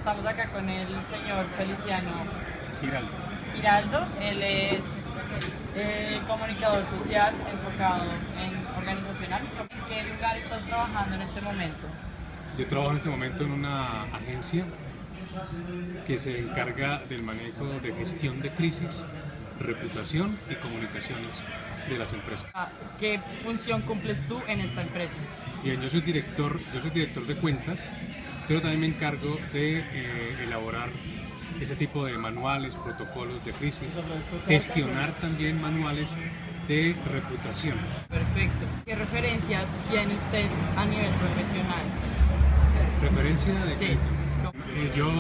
estamos acá con el señor Feliciano Giraldo. Giraldo. Él es comunicador social enfocado en organizacional. ¿En qué lugar estás trabajando en este momento? Yo trabajo en este momento en una agencia que se encarga del manejo de gestión de crisis, reputación y comunicaciones de las empresas. ¿Qué función cumples tú en esta empresa? Bien, yo soy director de cuentas, pero también me encargo de elaborar ese tipo de manuales, protocolos de crisis, gestionar también manuales de reputación. Perfecto. ¿Qué referencia tiene usted a nivel profesional? ¿Referencia de Sí. qué? Yo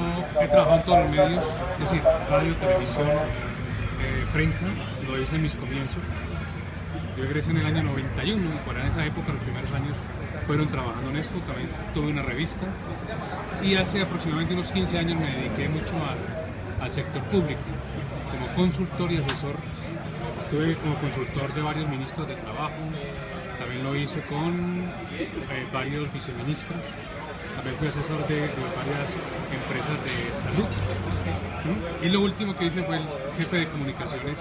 he trabajado en todos los medios, es decir, radio, televisión, prensa, lo hice en mis comienzos. Yo egresé en el año 91 y por esa época, los primeros años, fueron trabajando en esto. También tuve una revista y hace aproximadamente unos 15 años me dediqué mucho al sector público, como consultor y asesor. Estuve como consultor de varios ministros de trabajo, también lo hice con varios viceministros, también fui asesor de varias empresas de salud. Y lo último que hice fue el jefe de comunicaciones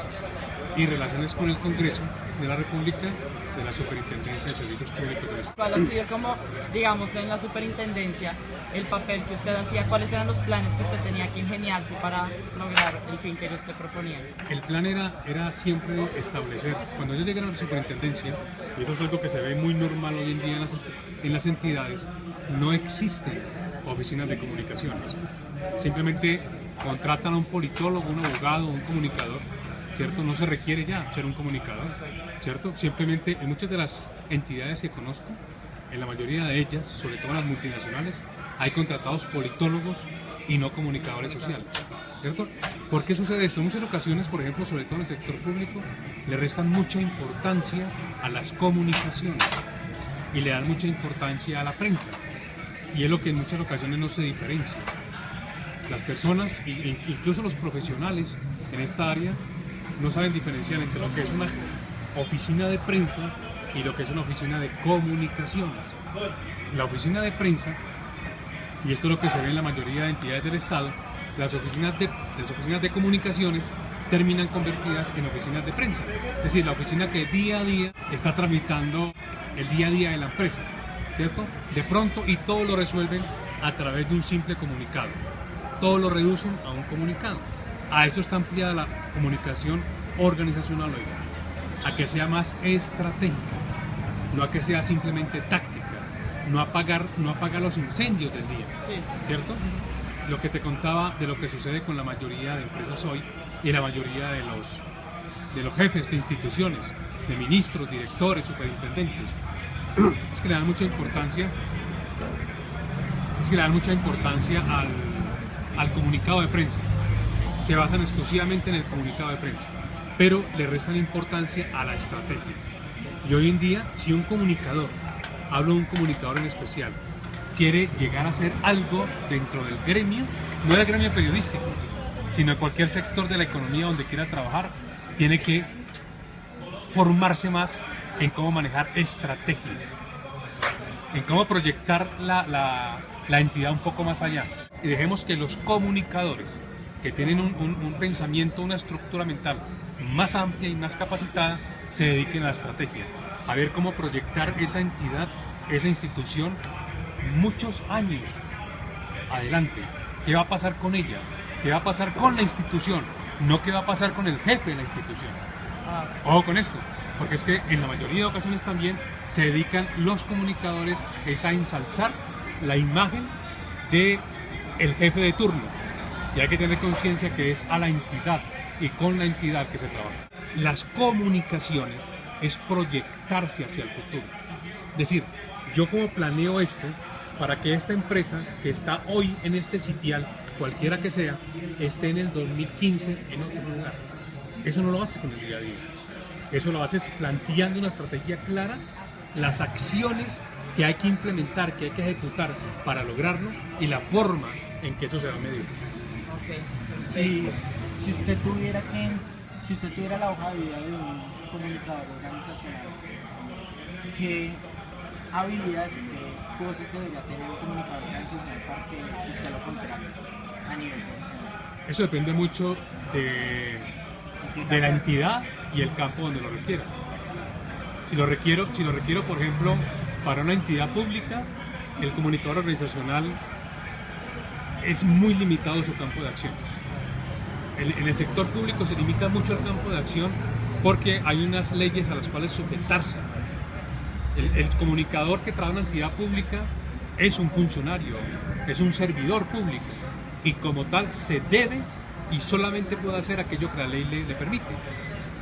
y relaciones con el Congreso de la República de la Superintendencia de Servicios Públicos de la ¿Cuál ha sido como, digamos, en la superintendencia el papel que usted hacía? ¿Cuáles eran los planes que usted tenía que ingeniarse para lograr el fin que ellos te proponían? El plan era siempre establecer, cuando yo llegué a la superintendencia, y esto es algo que se ve muy normal hoy en día en las entidades, no existen oficinas de comunicaciones. Simplemente contratan a un politólogo, un abogado, un comunicador, ¿cierto? No se requiere ya ser un comunicador, ¿cierto? Simplemente en muchas de las entidades que conozco, en la mayoría de ellas, sobre todo en las multinacionales, hay contratados politólogos y no comunicadores sociales, ¿cierto? ¿Por qué sucede esto? En muchas ocasiones, por ejemplo, sobre todo en el sector público, le restan mucha importancia a las comunicaciones y le dan mucha importancia a la prensa, y es lo que en muchas ocasiones no se diferencia. Las personas, incluso los profesionales en esta área, no saben diferenciar entre lo que es una oficina de prensa y lo que es una oficina de comunicaciones. La oficina de prensa, y esto es lo que se ve en la mayoría de entidades del Estado, las oficinas de comunicaciones terminan convertidas en oficinas de prensa. Es decir, la oficina que día a día está tramitando el día a día de la empresa, ¿cierto? De pronto, y todo lo resuelven a través de un simple comunicado. Todo lo reducen a un comunicado. A eso está ampliada la comunicación organizacional hoy, a que sea más estratégica, no a que sea simplemente táctica, no apagar los incendios del día, Sí. ¿cierto? Lo que te contaba de lo que sucede con la mayoría de empresas hoy y la mayoría de los jefes de instituciones, de ministros, directores, superintendentes, es que le dan mucha importancia, al comunicado de prensa. Se basan exclusivamente en el comunicado de prensa, pero le restan importancia a la estrategia. Y hoy en día, si un comunicador, hablo de un comunicador en especial, quiere llegar a hacer algo dentro del gremio, no del gremio periodístico, sino en cualquier sector de la economía donde quiera trabajar, tiene que formarse más en cómo manejar estrategia, en cómo proyectar la entidad un poco más allá. Y dejemos que los comunicadores, que tienen un pensamiento, una estructura mental más amplia y más capacitada, se dediquen a la estrategia, a ver cómo proyectar esa entidad, esa institución, muchos años adelante. ¿Qué va a pasar con ella? ¿Qué va a pasar con la institución? No qué va a pasar con el jefe de la institución. Ojo con esto, porque es que en la mayoría de ocasiones también se dedican los comunicadores a ensalzar la imagen del jefe de turno. Y hay que tener conciencia que es a la entidad y con la entidad que se trabaja. Las comunicaciones es proyectarse hacia el futuro. Es decir, yo como planeo esto para que esta empresa que está hoy en este sitial, cualquiera que sea, esté en el 2015 en otro lugar. Eso no lo haces con el día a día. Eso lo haces planteando una estrategia clara, las acciones que hay que implementar, que hay que ejecutar para lograrlo y la forma en que eso se va a medir. Si usted tuviera la hoja de vida de un comunicador organizacional, ¿qué habilidades o qué cosas debería tener un comunicador organizacional para que usted lo contrate? Eso depende mucho de la entidad y el campo donde lo requiera. Si lo requiero, por ejemplo, para una entidad pública, el comunicador organizacional es muy limitado su campo de acción. En el sector público se limita mucho el campo de acción porque hay unas leyes a las cuales sujetarse. El comunicador que trabaja en una entidad pública es un funcionario, es un servidor público y como tal se debe y solamente puede hacer aquello que la ley le permite.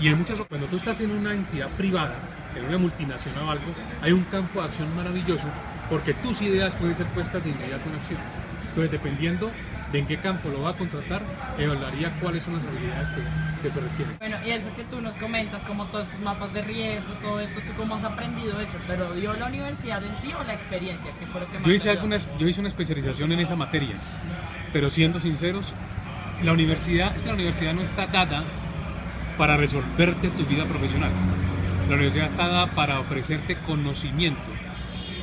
Y en muchas ocasiones, cuando tú estás en una entidad privada, en una multinacional o algo, hay un campo de acción maravilloso porque tus ideas pueden ser puestas de inmediato en acción. Entonces, dependiendo de en qué campo lo va a contratar, evaluaría cuáles son las habilidades que se requieren. Bueno, y eso que tú nos comentas, como todos estos mapas de riesgos, todo esto, ¿tú cómo has aprendido eso? ¿Pero dio la universidad en sí o la experiencia? ¿Qué fue lo que más Yo hice una especialización en esa materia, pero siendo sinceros, la universidad no está dada para resolverte tu vida profesional. La universidad está dada para ofrecerte conocimiento,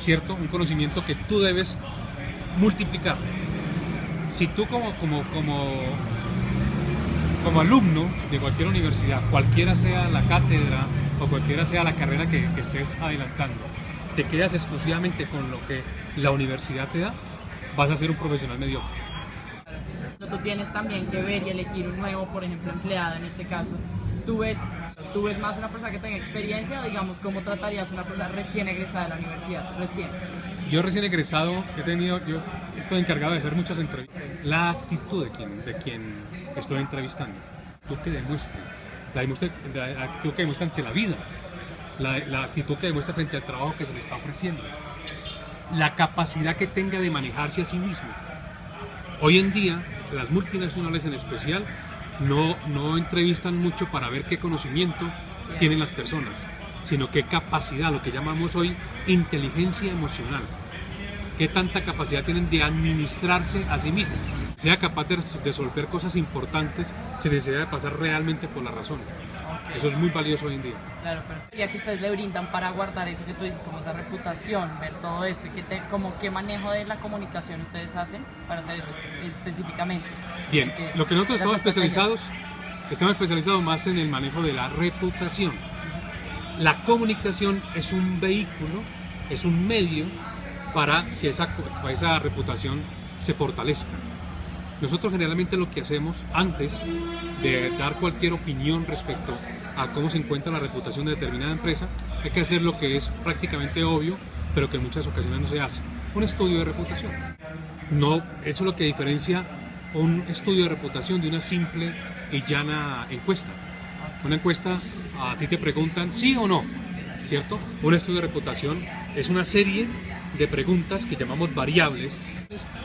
¿cierto? Un conocimiento que tú debes multiplicar. Si tú como alumno de cualquier universidad, cualquiera sea la cátedra o cualquiera sea la carrera que estés adelantando, te quedas exclusivamente con lo que la universidad te da, vas a ser un profesional mediocre. Tú tienes también que ver y elegir un nuevo, por ejemplo, empleado en este caso. ¿Tú ves más una persona que tenga experiencia o digamos cómo tratarías a una persona recién egresada de la universidad? Yo recién egresado yo estoy encargado de hacer muchas entrevistas. La actitud de quien estoy entrevistando, tú que demuestre, la actitud que demuestra ante la vida, la actitud que demuestra frente al trabajo que se le está ofreciendo, la capacidad que tenga de manejarse a sí mismo. Hoy en día, las multinacionales en especial, no entrevistan mucho para ver qué conocimiento tienen las personas, sino qué capacidad, lo que llamamos hoy inteligencia emocional, qué tanta capacidad tienen de administrarse a sí mismos, sea capaz de resolver cosas importantes sin necesidad de pasar realmente por la razón. Eso es muy valioso hoy en día. Claro, pero ya que ustedes le brindan para guardar eso que tú dices, como esa reputación, ver todo esto, ¿qué manejo de la comunicación ustedes hacen para hacer eso específicamente? Bien, lo que nosotros estamos especializados más en el manejo de la reputación. La comunicación es un vehículo, es un medio para que esa reputación se fortalezca. Nosotros generalmente lo que hacemos antes de dar cualquier opinión respecto a cómo se encuentra la reputación de determinada empresa, hay que hacer lo que es prácticamente obvio, pero que en muchas ocasiones no se hace: un estudio de reputación. No, eso es lo que diferencia un estudio de reputación de una simple y llana encuesta. Una encuesta, a ti te preguntan sí o no, ¿cierto? Un estudio de reputación es una serie de preguntas que llamamos variables.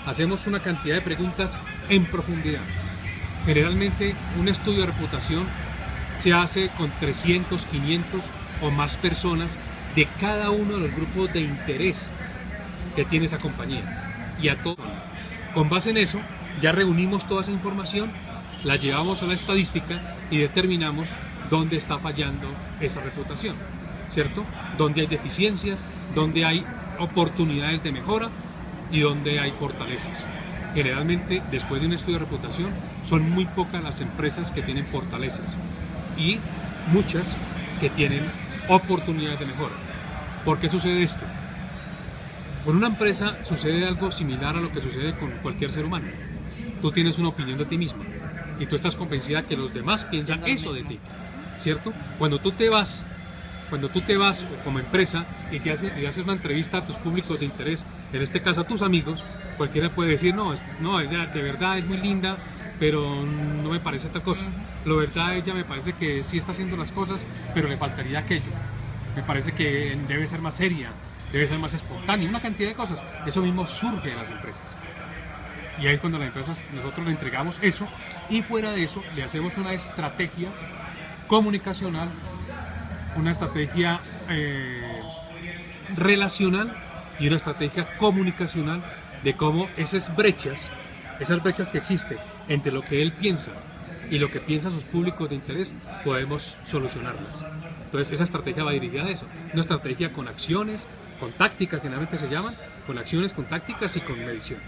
Hacemos una cantidad de preguntas en profundidad. Generalmente un estudio de reputación se hace con 300, 500 o más personas de cada uno de los grupos de interés que tiene esa compañía. Y a todos, con base en eso, ya reunimos toda esa información, la llevamos a la estadística y determinamos dónde está fallando esa reputación, ¿cierto? Dónde hay deficiencias, dónde hay oportunidades de mejora y dónde hay fortalezas. Generalmente, después de un estudio de reputación, son muy pocas las empresas que tienen fortalezas y muchas que tienen oportunidades de mejora. ¿Por qué sucede esto? Con una empresa sucede algo similar a lo que sucede con cualquier ser humano. Tú tienes una opinión de ti mismo y tú estás convencida que los demás piensan eso de ti, ¿cierto? Cuando tú te vas como empresa y haces una entrevista a tus públicos de interés, en este caso a tus amigos, cualquiera puede decir, no, ella de verdad es muy linda, pero no me parece tal cosa. La verdad, ella me parece que sí está haciendo las cosas, pero le faltaría aquello. Me parece que debe ser más seria, debe ser más espontánea, una cantidad de cosas. Eso mismo surge en las empresas. Y ahí es cuando las empresas, nosotros le entregamos eso y fuera de eso le hacemos una estrategia comunicacional, una estrategia relacional y una estrategia comunicacional de cómo esas brechas que existen entre lo que él piensa y lo que piensan sus públicos de interés, podemos solucionarlas. Entonces esa estrategia va dirigida a eso, una estrategia con acciones, con tácticas, generalmente se llaman, con acciones, con tácticas y con medición.